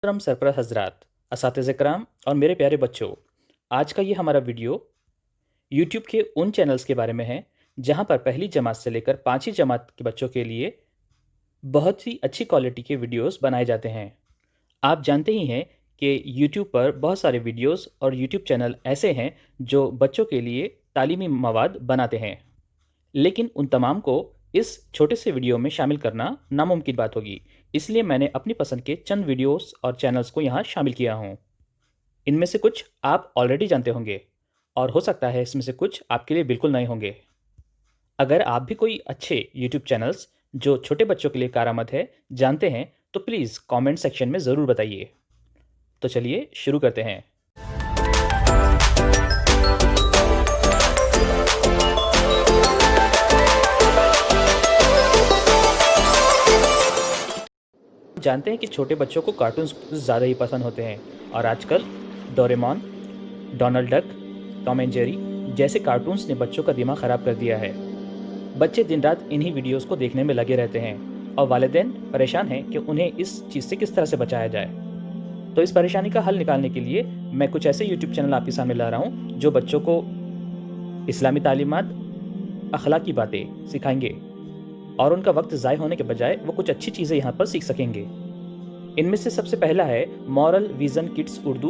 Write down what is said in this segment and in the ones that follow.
मोहतरम सरपरस्त हजरात, असातिज़ कराम और मेरे प्यारे बच्चों, आज का ये हमारा वीडियो यूट्यूब के उन चैनल्स के बारे में है जहाँ पर पहली जमात से लेकर पाँचवीं जमात के बच्चों के लिए बहुत ही अच्छी क्वालिटी के वीडियोस बनाए जाते हैं। आप जानते ही हैं कि यूट्यूब पर बहुत सारे वीडियोस और यूट्यूब चैनल ऐसे हैं जो बच्चों के लिए तालीमी मवाद बनाते हैं, लेकिन उन तमाम को इस छोटे से वीडियो में शामिल करना नामुमकिन बात होगी। इसलिए मैंने अपनी पसंद के चंद वीडियोस और चैनल्स को यहाँ शामिल किया हूँ। इनमें से कुछ आप ऑलरेडी जानते होंगे और हो सकता है इसमें से कुछ आपके लिए बिल्कुल नए होंगे। अगर आप भी कोई अच्छे यूट्यूब चैनल्स जो छोटे बच्चों के लिए कारआमद है जानते हैं तो प्लीज़ कमेंट सेक्शन में ज़रूर बताइए। तो चलिए शुरू करते हैं। जानते हैं कि छोटे बच्चों को कार्टून्स ज़्यादा ही पसंद होते हैं और आजकल Doraemon, Donald duck, Tom and Jerry जैसे कार्टून्स ने बच्चों का दिमाग ख़राब कर दिया है। बच्चे दिन रात इन्हीं वीडियोस को देखने में लगे रहते हैं और वालिदैन परेशान हैं कि उन्हें इस चीज़ से किस तरह से बचाया जाए। तो इस परेशानी का हल निकालने के लिए मैं कुछ ऐसे यूट्यूब चैनल आपके सामने ला रहा हूँ जो बच्चों को इस्लामी तालीमात, अखलाकी बातें सिखाएंगे और उनका वक्त ज़ाय होने के बजाय वो कुछ अच्छी चीज़ें यहाँ पर सीख सकेंगे। इनमें से सबसे पहला है मॉरल विज़न किड्स उर्दू।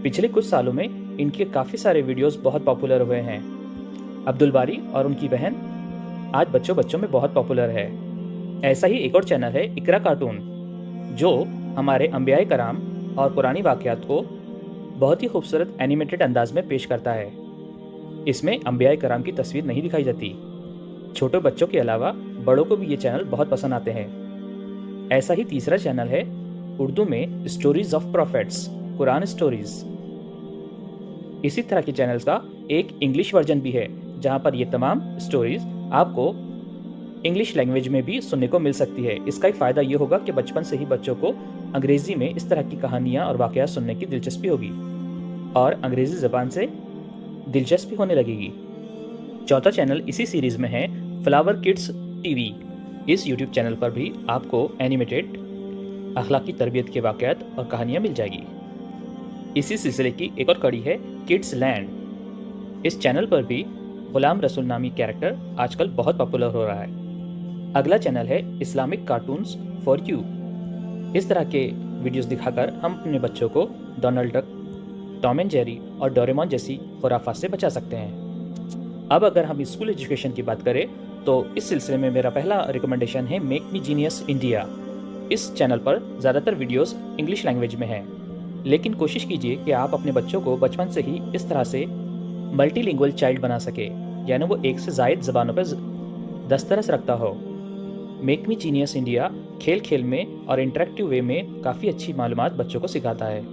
पिछले कुछ सालों में इनके काफ़ी सारे वीडियोस बहुत पॉपुलर हुए हैं। अब्दुल बारी और उनकी बहन आज बच्चों में बहुत पॉपुलर है। ऐसा ही एक और चैनल है इकरा कार्टून, जो हमारे अंबियाए कराम और पुरानी वाक़यात को बहुत ही खूबसूरत एनिमेटेड अंदाज में पेश करता है। इसमें अंबियाए कराम की तस्वीर नहीं दिखाई जाती। छोटे बच्चों के अलावा बड़ों को भी ये चैनल बहुत पसंद आते हैं। ऐसा ही तीसरा चैनल है उर्दू में stories of profits, Quran stories. इसी तरह के चैनल्स का एक इंग्लिश वर्जन भी है जहां पर ये तमाम स्टोरीज आपको इंग्लिश लैंग्वेज में भी सुनने को मिल सकती है। इसका एक फ़ायदा ये होगा कि बचपन से ही बच्चों को अंग्रेज़ी में इस तरह की कहानियाँ और वाक़यात सुनने की दिलचस्पी होगी और अंग्रेज़ी ज़बान से दिलचस्पी होने लगेगी। चौथा चैनल इसी सीरीज़ में है फ्लावर किड्स टीवी। इस यूट्यूब चैनल पर भी आपको एनिमेटेड अखलाकी तरबियत के वाक़यात और कहानियाँ मिल जाएगी। इसी सिलसिले की एक और कड़ी है किड्स लैंड। इस चैनल पर भी गुलाम रसूल नामी कैरेक्टर आजकल बहुत पॉपुलर हो रहा है। अगला चैनल है इस्लामिक कार्टून्स फॉर यू। इस तरह के वीडियोस दिखाकर हम अपने बच्चों को Donald duck, Tom and Jerry और डोरेमोन जैसी खुराफात से बचा सकते हैं। अब अगर हम स्कूल एजुकेशन की बात करें तो इस सिलसिले में मेरा पहला रिकमेंडेशन है मेक मी जीनियस इंडिया। इस चैनल पर ज़्यादातर वीडियोस इंग्लिश लैंग्वेज में हैं, लेकिन कोशिश कीजिए कि आप अपने बच्चों को बचपन से ही इस तरह से मल्टीलिंगुअल चाइल्ड बना सके, यानी वो एक से ज़ायद ज़बानों पर दस्तरस रखता हो। मेक मी जीनियस इंडिया खेल खेल में और इंटरेक्टिव वे में काफ़ी अच्छी मालूमात बच्चों को सिखाता है।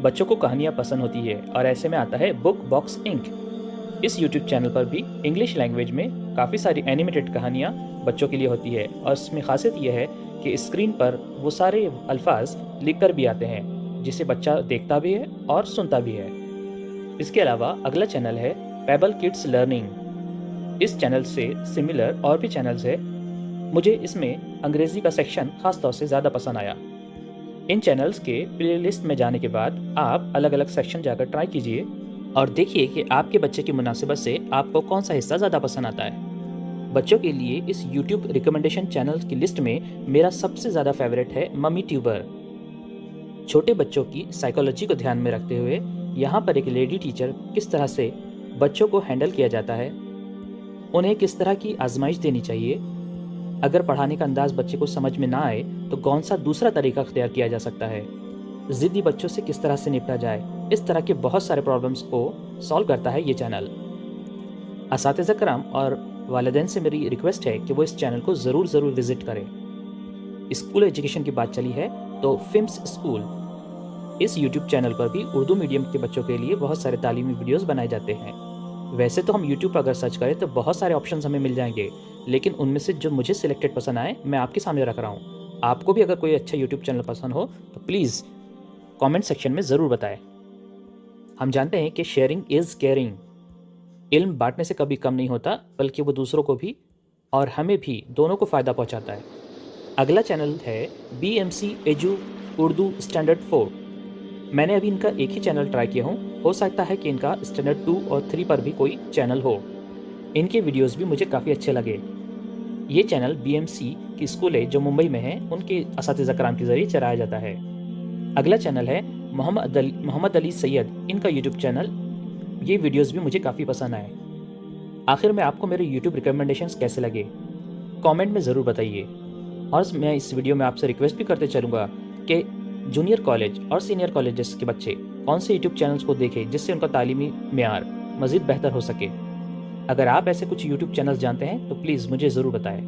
बच्चों को कहानियाँ पसंद होती है और ऐसे में आता है बुक बॉक्स इंक। इस यूट्यूब चैनल पर भी इंग्लिश लैंग्वेज में काफ़ी सारी एनिमेटेड कहानियाँ बच्चों के लिए होती है और इसमें खासियत यह है कि स्क्रीन पर वो सारे अल्फाज लिख कर भी आते हैं, जिसे बच्चा देखता भी है और सुनता भी है। इसके अलावा अगला चैनल है पेबल किड्स लर्निंग। इस चैनल से सिमिलर और भी चैनल्स है, मुझे इसमें अंग्रेज़ी का सेक्शन ख़ास तौर से ज़्यादा पसंद आया। इन चैनल्स के प्लेलिस्ट में जाने के बाद आप अलग अलग सेक्शन जाकर ट्राई कीजिए और देखिए कि आपके बच्चे की मुनासिबत से आपको कौन सा हिस्सा ज़्यादा पसंद आता है। बच्चों के लिए इस यूट्यूब रिकमेंडेशन चैनल की लिस्ट में मेरा सबसे ज़्यादा फेवरेट है मम्मी ट्यूबर। छोटे बच्चों की साइकोलॉजी को ध्यान में रखते हुए यहाँ पर एक लेडी टीचर किस तरह से बच्चों को हैंडल किया जाता है, उन्हें किस तरह की आजमाइश देनी चाहिए, अगर पढ़ाने का अंदाज बच्चे को समझ में ना आए तो कौन सा दूसरा तरीका अख्तियार किया जा सकता है, ज़िद्दी बच्चों से किस तरह से निपटा जाए, इस तरह के बहुत सारे प्रॉब्लम्स को सॉल्व करता है ये चैनल। असातिज़ा कराम और वालिदैन से मेरी रिक्वेस्ट है कि वो इस चैनल को ज़रूर विज़िट करें। स्कूल एजुकेशन की बात चली है तो फिम्स स्कूल, इस यूट्यूब चैनल पर भी उर्दू मीडियम के बच्चों के लिए बहुत सारे तालीमी वीडियोस बनाए जाते हैं। वैसे तो हम यूट्यूब पर अगर सर्च करें तो बहुत सारे ऑप्शंस हमें मिल जाएंगे, लेकिन उनमें से जो मुझे सिलेक्टेड पसंद आए मैं आपके सामने रख रहा हूँ। आपको भी अगर कोई अच्छा यूट्यूब चैनल पसंद हो तो प्लीज़ कमेंट सेक्शन में ज़रूर बताएं। हम जानते हैं कि शेयरिंग इज़ केयरिंग। इल्म बांटने से कभी कम नहीं होता, बल्कि वो दूसरों को भी और हमें भी दोनों को फ़ायदा पहुँचाता है। अगला चैनल है BMC एजू اردو اسٹینڈرڈ 4۔ میں نے ابھی ان کا ایک ہی چینل ٹرائی کیا ہوں، ہو سکتا ہے کہ ان کا اسٹینڈرڈ 2 اور 3 پر بھی کوئی چینل ہو۔ ان کے ویڈیوز بھی مجھے کافی اچھے لگے۔ یہ چینل BMC کی اسکول ہے جو ممبئی میں ہے، ان کے اساتذہ کرام کے ذریعے چلایا جاتا ہے۔ اگلا چینل ہے محمد علی سید، ان کا یوٹیوب چینل۔ یہ ویڈیوز بھی مجھے کافی پسند آئے۔ آخر میں آپ کو میرے یوٹیوب ریکمنڈیشنز کیسے لگے کامنٹ میں ضرور بتائیے، اور میں اس ویڈیو میں آپ سے ریکویسٹ بھی کرتے چلوں گا کہ جونیئر کالج اور سینئر کالجز کے بچے کون سے یوٹیوب چینلز کو دیکھیں جس سے ان کا تعلیمی معیار مزید بہتر ہو سکے۔ اگر آپ ایسے کچھ یوٹیوب چینلز جانتے ہیں تو پلیز مجھے ضرور بتائیں۔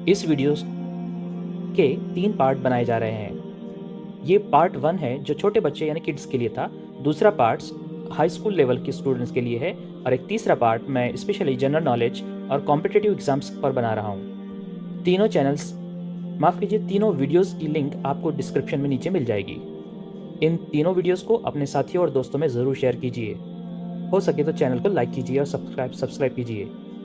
اس ویڈیوز کے 3 پارٹ بنائے جا رہے ہیں۔ یہ پارٹ 1 ہے جو چھوٹے بچے یعنی کڈس کے لیے تھا، دوسرا پارٹس ہائی اسکول لیول کے اسٹوڈنٹس کے لیے ہے، اور ایک تیسرا پارٹ میں اسپیشلی جنرل نالج اور کمپٹیٹیو ایگزامس پر بنا رہا ہوں۔ تینوں ویڈیوز کی لنک آپ کو ڈسکرپشن میں نیچے مل جائے گی۔ ان تینوں ویڈیوز کو اپنے ساتھیوں اور دوستوں میں ضرور شیئر کیجیے، ہو سکے تو چینل کو لائک کیجیے اور سبسکرائب کیجیے۔